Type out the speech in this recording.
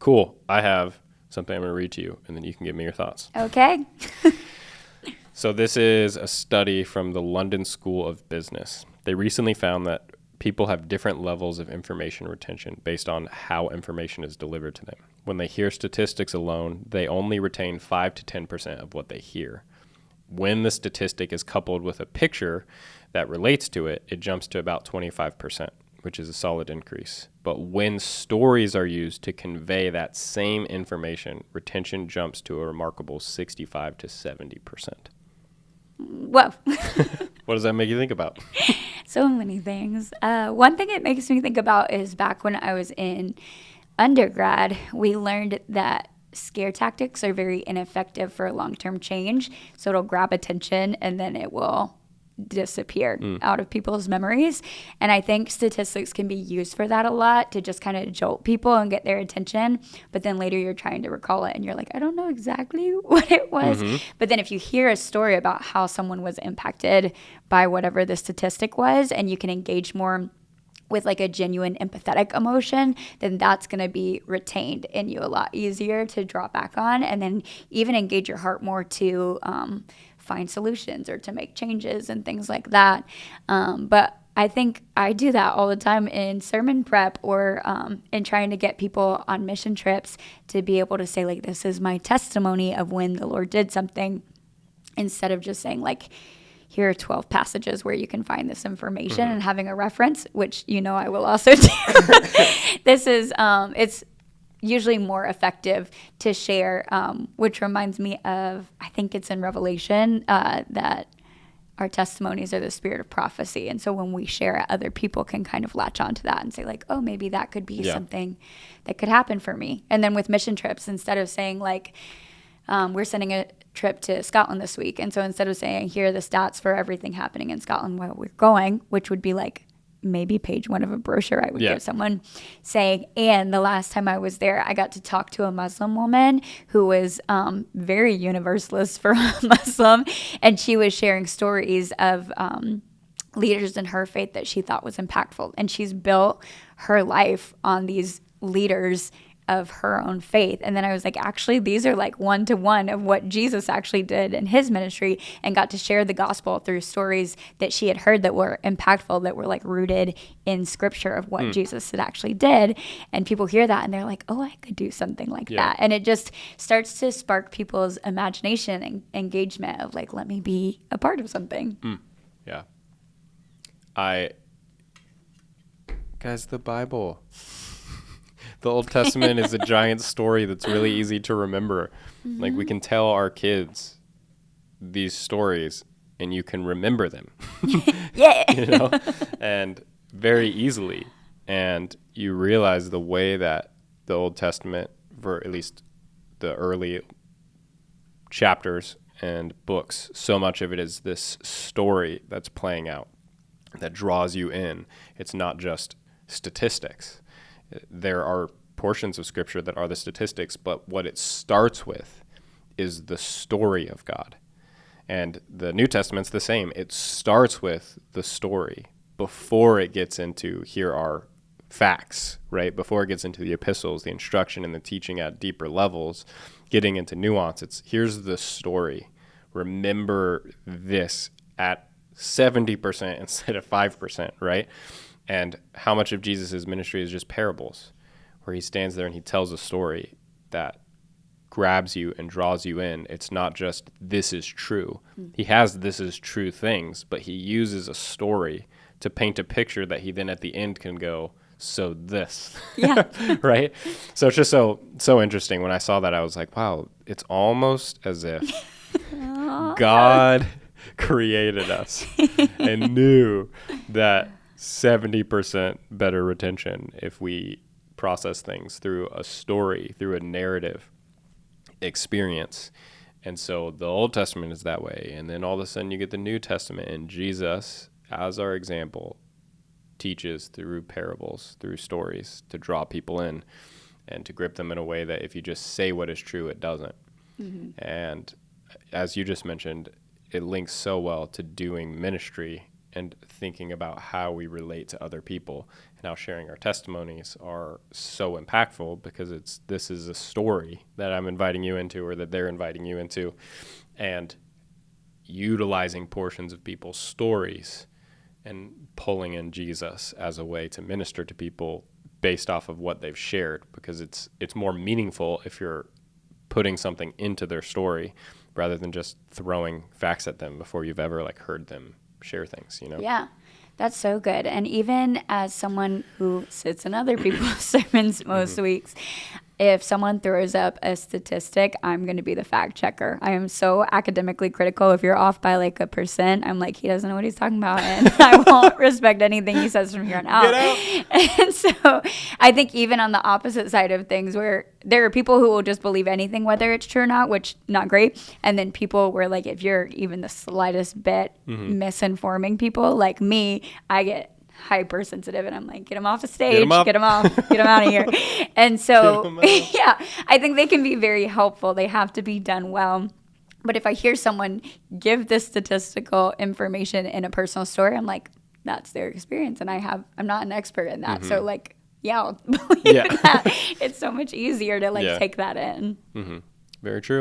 Cool. I have something I'm going to read to you, and then you can give me your thoughts. Okay. So this is a study from the London School of Business. They recently found that people have different levels of information retention based on how information is delivered to them. When they hear statistics alone, they only retain 5 to 10% of what they hear. When the statistic is coupled with a picture that relates to it, it jumps to about 25%, which is a solid increase. But when stories are used to convey that same information, retention jumps to a remarkable 65 to 70%. Whoa. What does that make you think about? So many things. One thing it makes me think about is back when I was in undergrad, we learned that scare tactics are very ineffective for long-term change. So it'll grab attention and then it will disappear out of people's memories. And I think statistics can be used for that a lot, to just kind of jolt people and get their attention. But then later you're trying to recall it and you're like, I don't know exactly what it was. But then if you hear a story about how someone was impacted by whatever the statistic was, and you can engage more with like a genuine empathetic emotion, then that's going to be retained in you a lot easier to draw back on, and then even engage your heart more to find solutions or to make changes and things like that. But I think I do that all the time in sermon prep, or in trying to get people on mission trips to be able to say, like, this is my testimony of when the Lord did something, instead of just saying, like, here are 12 passages where you can find this information, and having a reference, which, I will also do. This is, it's usually more effective to share, which reminds me of, I think it's in Revelation, that our testimonies are the spirit of prophecy. And so when we share it, other people can kind of latch onto that and say, like, oh, maybe that could be something that could happen for me. And then with mission trips, instead of saying, like, we're sending a trip to Scotland this week, and so instead of saying, here are the stats for everything happening in Scotland while we're going, which would be like maybe page 1 of a brochure I would give someone, saying, and the last time I was there, I got to talk to a Muslim woman who was very universalist for a Muslim, and she was sharing stories of leaders in her faith that she thought was impactful, and she's built her life on these leaders of her own faith. And then I was like, actually, these are like 1-to-1 of what Jesus actually did in his ministry, and got to share the gospel through stories that she had heard that were impactful, that were like rooted in scripture of what Jesus had actually did. And people hear that and they're like, oh, I could do something like that. And it just starts to spark people's imagination and engagement of like, let me be a part of something. Yeah. Guys, the Bible. The Old Testament is a giant story that's really easy to remember. Like, we can tell our kids these stories and you can remember them. And very easily. And you realize the way that the Old Testament, for at least the early chapters and books, so much of it is this story that's playing out that draws you in. It's not just statistics. There are portions of scripture that are the statistics, but what it starts with is the story of God. And the New Testament's the same. It starts with the story before it gets into, here are facts, right? Before it gets into the epistles, the instruction and the teaching at deeper levels, getting into nuance. It's, here's the story. Remember this at 70% instead of 5%, right? And how much of Jesus' ministry is just parables, where he stands there and he tells a story that grabs you and draws you in. It's not just, this is true. He has this is true things, but he uses a story to paint a picture that he then at the end can go, so this. Yeah. Right? So it's just so interesting. When I saw that, I was like, wow, it's almost as if God created us and knew that 70% better retention if we process things through a story, through a narrative experience. And so the Old Testament is that way. And then all of a sudden you get the New Testament, and Jesus, as our example, teaches through parables, through stories, to draw people in and to grip them in a way that if you just say what is true, it doesn't. And as you just mentioned, it links so well to doing ministry and thinking about how we relate to other people now sharing our testimonies are so impactful because this is a story that I'm inviting you into, or that they're inviting you into, and utilizing portions of people's stories and pulling in Jesus as a way to minister to people based off of what they've shared, because it's more meaningful if you're putting something into their story rather than just throwing facts at them before you've ever like heard them share things, you know? Yeah, that's so good. And even as someone who sits in other people's sermons most weeks, if someone throws up a statistic, I'm going to be the fact checker. I am so academically critical. If you're off by like 1%, I'm like, he doesn't know what he's talking about, and I won't respect anything he says from here on out. Get out. And so I think even on the opposite side of things, where there are people who will just believe anything, whether it's true or not, which not great. And then people where like, if you're even the slightest bit misinforming people like me, I get hypersensitive, and I'm like, get them off the stage, get them off, get them out of here. And so, yeah, I think they can be very helpful. They have to be done well. But if I hear someone give this statistical information in a personal story, I'm like, that's their experience, and I'm not an expert in that. So like, yeah, I'll believe that. It's so much easier to like take that in. Very true.